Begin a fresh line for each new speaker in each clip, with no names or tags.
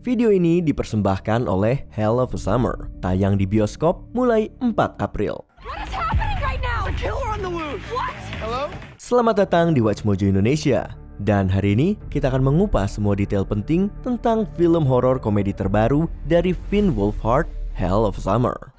Video ini dipersembahkan oleh Hell of a Summer, tayang di bioskop mulai 4 April.
What is happening right now? The killer on the loose. What? Hello?
Selamat datang di Watch Mojo Indonesia. Dan hari ini kita akan mengupas semua detail penting tentang film horor komedi terbaru dari Finn Wolfhard, Hell of a Summer.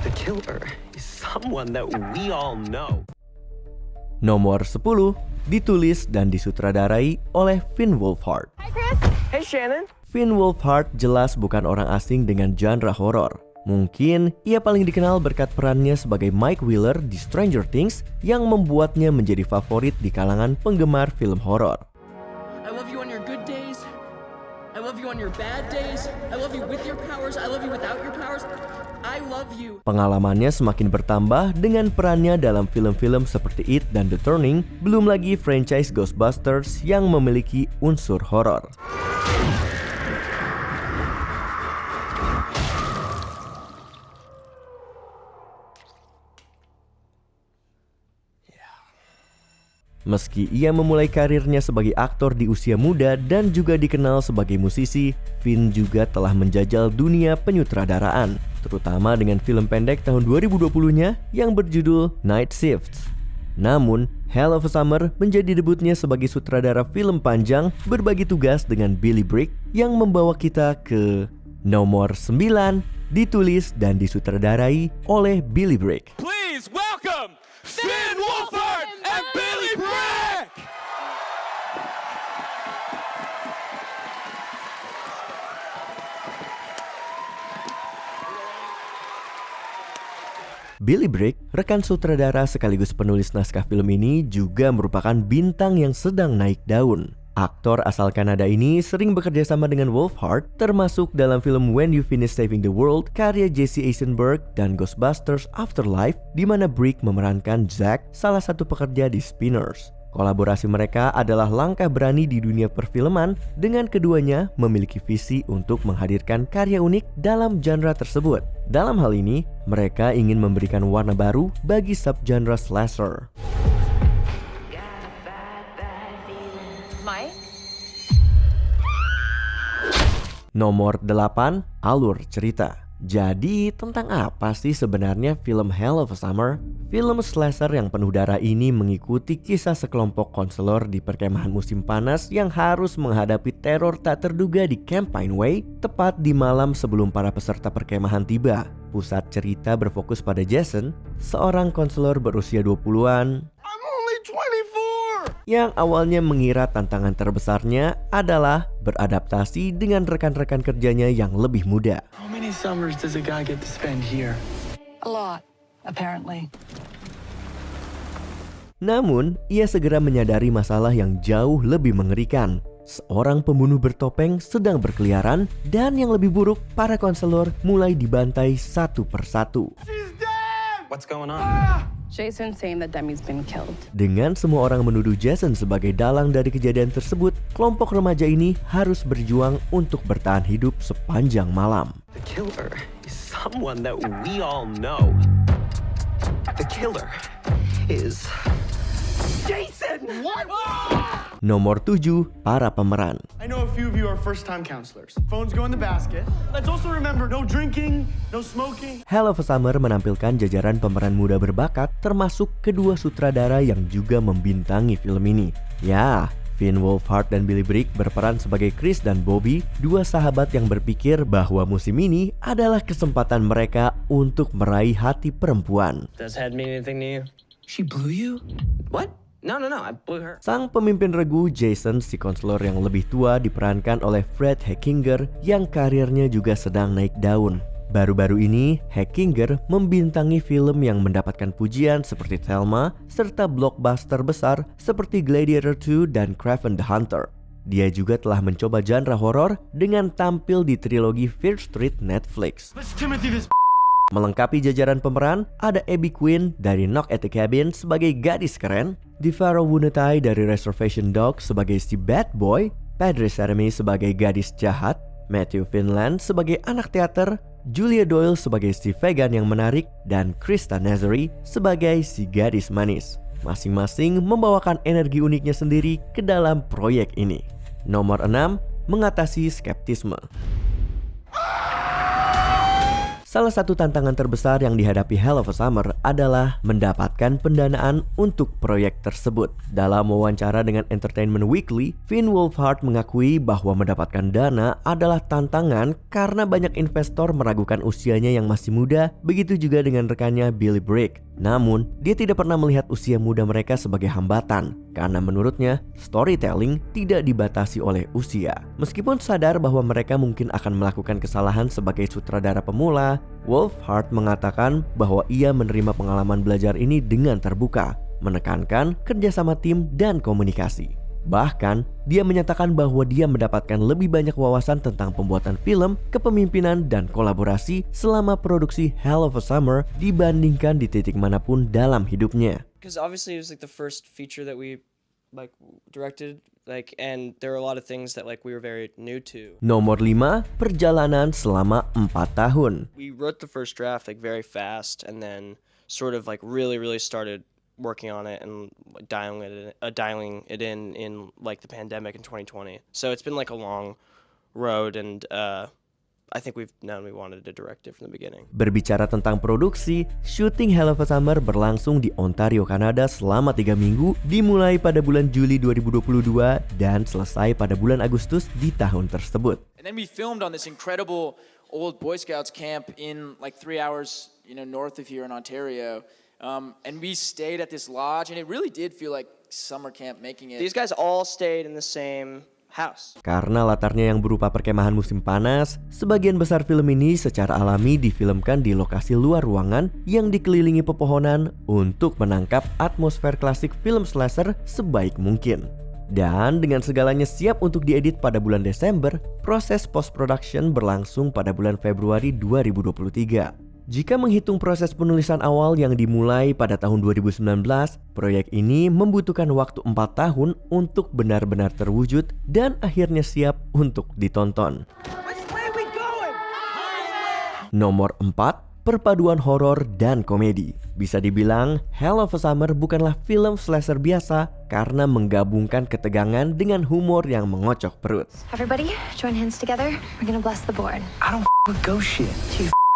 The killer is someone that we all know.
Nomor 10 ditulis dan disutradarai oleh Finn Wolfhard.
Hi, Chris.
Hey Shannon.
Finn Wolfhard jelas bukan orang asing dengan genre horor. Mungkin ia paling dikenal berkat perannya sebagai Mike Wheeler di Stranger Things yang membuatnya menjadi favorit di kalangan penggemar film horor.
I love you on your good days. I love you on your bad days. I love you with your powers. I love you without your powers. I love you.
Pengalamannya semakin bertambah dengan perannya dalam film-film seperti It dan The Turning, belum lagi franchise Ghostbusters yang memiliki unsur horor. Meski ia memulai karirnya sebagai aktor di usia muda dan juga dikenal sebagai musisi, Finn juga telah menjajal dunia penyutradaraan, terutama dengan film pendek tahun 2020-nya yang berjudul Night Shifts. Namun, Hell of a Summer menjadi debutnya sebagai sutradara film panjang berbagi tugas dengan Billy Brick yang membawa kita ke nomor 9, ditulis dan disutradarai oleh Billy Brick.
Please welcome Finn Wolfhard and Billy Brick!
Billy Brick, rekan sutradara sekaligus penulis naskah film ini, juga merupakan bintang yang sedang naik daun. Aktor asal Kanada ini sering bekerja sama dengan Wolfhard, termasuk dalam film When You Finish Saving the World karya Jesse Eisenberg dan Ghostbusters Afterlife, di mana Brick memerankan Zack, salah satu pekerja di Spinners. Kolaborasi mereka adalah langkah berani di dunia perfilman, dengan keduanya memiliki visi untuk menghadirkan karya unik dalam genre tersebut. Dalam hal ini, mereka ingin memberikan warna baru bagi subgenre slasher.
Mike?
Nomor 8, alur cerita. Jadi tentang apa sih sebenarnya film Hell of a Summer? Film slasher yang penuh darah ini mengikuti kisah sekelompok konselor di perkemahan musim panas yang harus menghadapi teror tak terduga di Camp Pineway, tepat di malam sebelum para peserta perkemahan tiba. Pusat cerita berfokus pada Jason, seorang konselor berusia 20-an yang awalnya mengira tantangan terbesarnya adalah beradaptasi dengan rekan-rekan kerjanya yang lebih muda.
How many summers does a guy get to spend here?
A lot, apparently.
Namun, ia segera menyadari masalah yang jauh lebih mengerikan. Seorang pembunuh bertopeng sedang berkeliaran, dan yang lebih buruk, para konselor mulai dibantai satu persatu.
What's going on?
Jason saying that Demi's been killed.
Dengan semua orang menuduh Jason sebagai dalang dari kejadian tersebut, kelompok remaja ini harus berjuang untuk bertahan hidup sepanjang malam.
The killer is someone that we all know. The killer is Jason! What?
Nomor 7, para pemeran.
I know a few of you are first-time counselors. Phones go in the basket. Let's also remember, no drinking, no smoking.
Hell of a Summer menampilkan jajaran pemeran muda berbakat, termasuk kedua sutradara yang juga membintangi film ini. Ya, Finn Wolfhard dan Billy Brick berperan sebagai Chris dan Bobby, dua sahabat yang berpikir bahwa musim ini adalah kesempatan mereka untuk meraih hati perempuan.
Does head mean anything to you? She blew you? What? No, I blew her.
Sang pemimpin regu Jason, si konselor yang lebih tua, diperankan oleh Fred Heckinger yang karirnya juga sedang naik daun. Baru-baru ini, Heckinger membintangi film yang mendapatkan pujian seperti Thelma, serta blockbuster besar seperti Gladiator 2 dan Kraven the Hunter. Dia juga telah mencoba genre horor dengan tampil di trilogi Fear Street Netflix.
Let's Timothy this.
Melengkapi jajaran pemeran, ada Abby Quinn dari Knock at the Cabin sebagai gadis keren, Devaro Wunetai dari Reservation Dogs sebagai si bad boy, Padre Seremy sebagai gadis jahat, Matthew Finland sebagai anak teater, Julia Doyle sebagai si vegan yang menarik, dan Krista Nazary sebagai si gadis manis. Masing-masing membawakan energi uniknya sendiri ke dalam proyek ini. Nomor 6, mengatasi skeptisme. Salah satu tantangan terbesar yang dihadapi Hell of a Summer adalah mendapatkan pendanaan untuk proyek tersebut. Dalam wawancara dengan Entertainment Weekly, Finn Wolfhard mengakui bahwa mendapatkan dana adalah tantangan karena banyak investor meragukan usianya yang masih muda, begitu juga dengan rekannya Billy Brigg. Namun, dia tidak pernah melihat usia muda mereka sebagai hambatan, karena menurutnya, storytelling tidak dibatasi oleh usia. Meskipun sadar bahwa mereka mungkin akan melakukan kesalahan sebagai sutradara pemula, Wolfhard mengatakan bahwa ia menerima pengalaman belajar ini dengan terbuka, menekankan kerjasama tim dan komunikasi. Bahkan, dia menyatakan bahwa dia mendapatkan lebih banyak wawasan tentang pembuatan film, kepemimpinan, dan kolaborasi selama produksi Hell of a Summer dibandingkan di titik manapun dalam hidupnya.
Because obviously it was like the first feature that we directed, and there were a lot of things that we were very new to.
Nomor 5, perjalanan selama 4 tahun.
We wrote the first draft very fast, and then sort of really started working on it and dialing it in the pandemic in 2020. So it's been a long road, and I think we've known we wanted to direct it from the beginning.
Berbicara tentang produksi, syuting Hell of a Summer berlangsung di Ontario, Kanada selama 3 minggu, dimulai pada bulan Juli 2022 dan selesai pada bulan Agustus di tahun tersebut.
And then we filmed on this incredible old Boy Scouts camp in 3 hours, north of here in Ontario. And we stayed at this lodge, and it really did feel like summer camp making it.
These guys all stayed in the same house.
Karena latarnya yang berupa perkemahan musim panas, sebagian besar film ini secara alami difilmkan di lokasi luar ruangan yang dikelilingi pepohonan untuk menangkap atmosfer klasik film slasher sebaik mungkin. Dan dengan segalanya siap untuk diedit pada bulan Desember, proses post-production berlangsung pada bulan Februari 2023. Jika menghitung proses penulisan awal yang dimulai pada tahun 2019, proyek ini membutuhkan waktu 4 tahun untuk benar-benar terwujud dan akhirnya siap untuk ditonton. Nomor 4, perpaduan horor dan komedi. Bisa dibilang, Hell of a Summer bukanlah film slasher biasa karena menggabungkan ketegangan dengan humor yang mengocok perut.
Everybody, join hands together. We're gonna bless the board.
I don't with ghost shit.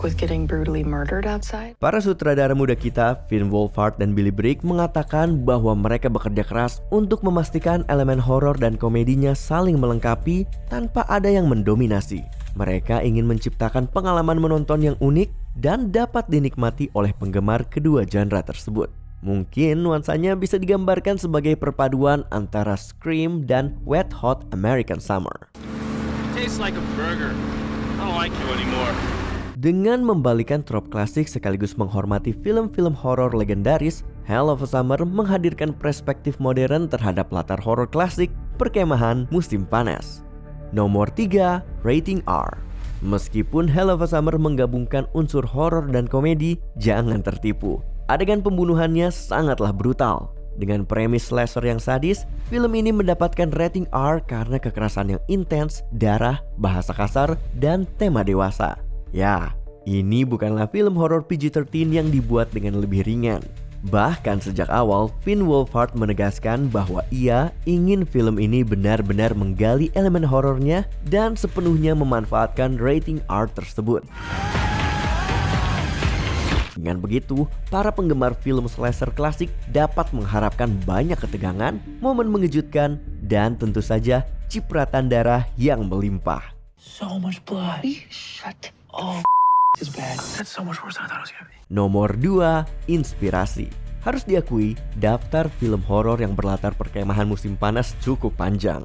With getting brutally murdered outside.
Para sutradara muda kita, Finn Wolfhard dan Billy Brigg, mengatakan bahwa mereka bekerja keras untuk memastikan elemen horor dan komedinya saling melengkapi tanpa ada yang mendominasi. Mereka ingin menciptakan pengalaman menonton yang unik dan dapat dinikmati oleh penggemar kedua genre tersebut. Mungkin nuansanya bisa digambarkan sebagai perpaduan antara Scream dan Wet Hot American Summer.
Tastes like a burger. I don't like you anymore.
Dengan membalikan trop klasik sekaligus menghormati film-film horor legendaris, Hell of a Summer menghadirkan perspektif modern terhadap latar horor klasik perkemahan musim panas. Nomor 3, rating R. Meskipun Hell of a Summer menggabungkan unsur horor dan komedi, jangan tertipu. Adegan pembunuhannya sangatlah brutal. Dengan premis slasher yang sadis, film ini mendapatkan rating R karena kekerasan yang intens, darah, bahasa kasar, dan tema dewasa. Ya, ini bukanlah film horor PG-13 yang dibuat dengan lebih ringan. Bahkan sejak awal, Finn Wolfhard menegaskan bahwa ia ingin film ini benar-benar menggali elemen horornya dan sepenuhnya memanfaatkan rating R tersebut. Dengan begitu, para penggemar film slasher klasik dapat mengharapkan banyak ketegangan, momen mengejutkan, dan tentu saja cipratan darah yang melimpah.
So much blood. Shut. Oh, is bad. That's so much worse than I thought it was gonna be.
Nomor 2, inspirasi. Harus diakui, daftar film horor yang berlatar perkemahan musim panas cukup panjang.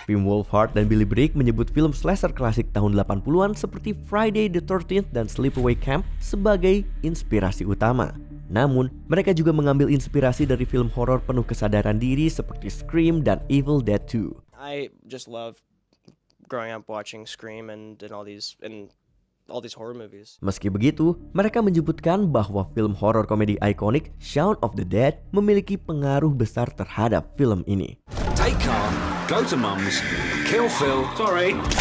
Finn Wolfhard dan Billy Brigg menyebut film slasher klasik tahun 80-an seperti Friday the 13th dan Sleepaway Camp sebagai inspirasi utama. Namun, mereka juga mengambil inspirasi dari film horor penuh kesadaran diri seperti Scream dan Evil Dead 2.
I just love growing up watching Scream and all these horror movies.
Meski begitu, mereka menyebutkan bahwa film horor komedi ikonik Shaun of the Dead memiliki pengaruh besar terhadap film ini.
Taycon
go to Mum's, kill Phil,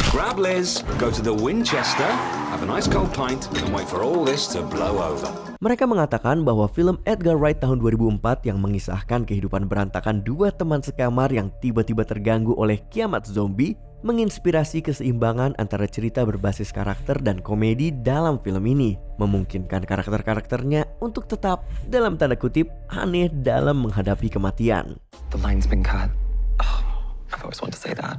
grab Liz, go to the Winchester, have a nice cold pint, and wait for all this to blow over.
Mereka mengatakan bahwa film Edgar Wright tahun 2004 yang mengisahkan kehidupan berantakan dua teman sekamar yang tiba-tiba terganggu oleh kiamat zombie menginspirasi keseimbangan antara cerita berbasis karakter dan komedi dalam film ini, memungkinkan karakter-karakternya untuk tetap dalam tanda kutip aneh dalam menghadapi kematian.
The line's been cut. I've always wanted to say that.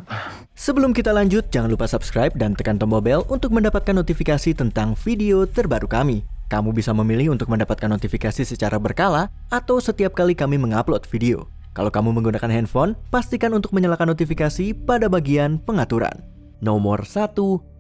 Sebelum kita lanjut, jangan lupa subscribe dan tekan tombol bel untuk mendapatkan notifikasi tentang video terbaru kami. Kamu bisa memilih untuk mendapatkan notifikasi secara berkala atau setiap kali kami mengupload video. Kalau kamu menggunakan handphone, pastikan untuk menyalakan notifikasi pada bagian pengaturan. Nomor 1,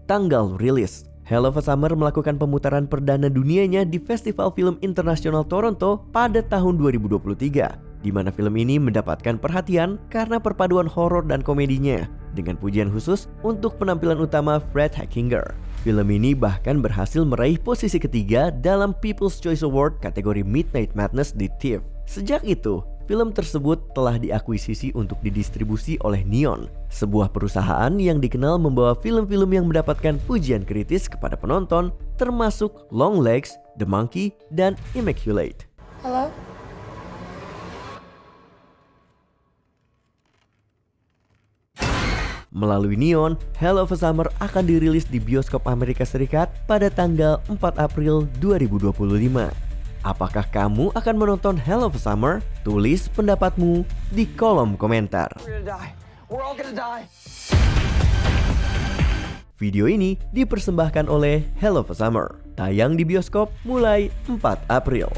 tanggal rilis. Hell of a Summer melakukan pemutaran perdana dunianya di Festival Film Internasional Toronto pada tahun 2023, di mana film ini mendapatkan perhatian karena perpaduan horor dan komedinya, dengan pujian khusus untuk penampilan utama Fred Hackinger. Film ini bahkan berhasil meraih posisi ketiga dalam People's Choice Award kategori Midnight Madness di TIFF. Sejak itu, film tersebut telah diakuisisi untuk didistribusi oleh Neon, sebuah perusahaan yang dikenal membawa film-film yang mendapatkan pujian kritis kepada penonton, termasuk Longlegs, The Monkey, dan Immaculate.
Hello?
Melalui Neon, Hell of a Summer akan dirilis di bioskop Amerika Serikat pada tanggal 4 April 2025. Apakah kamu akan menonton Hell of a Summer? Tulis pendapatmu di kolom komentar.
We're all gonna die.
Video ini dipersembahkan oleh Hell of a Summer, tayang di bioskop mulai 4 April.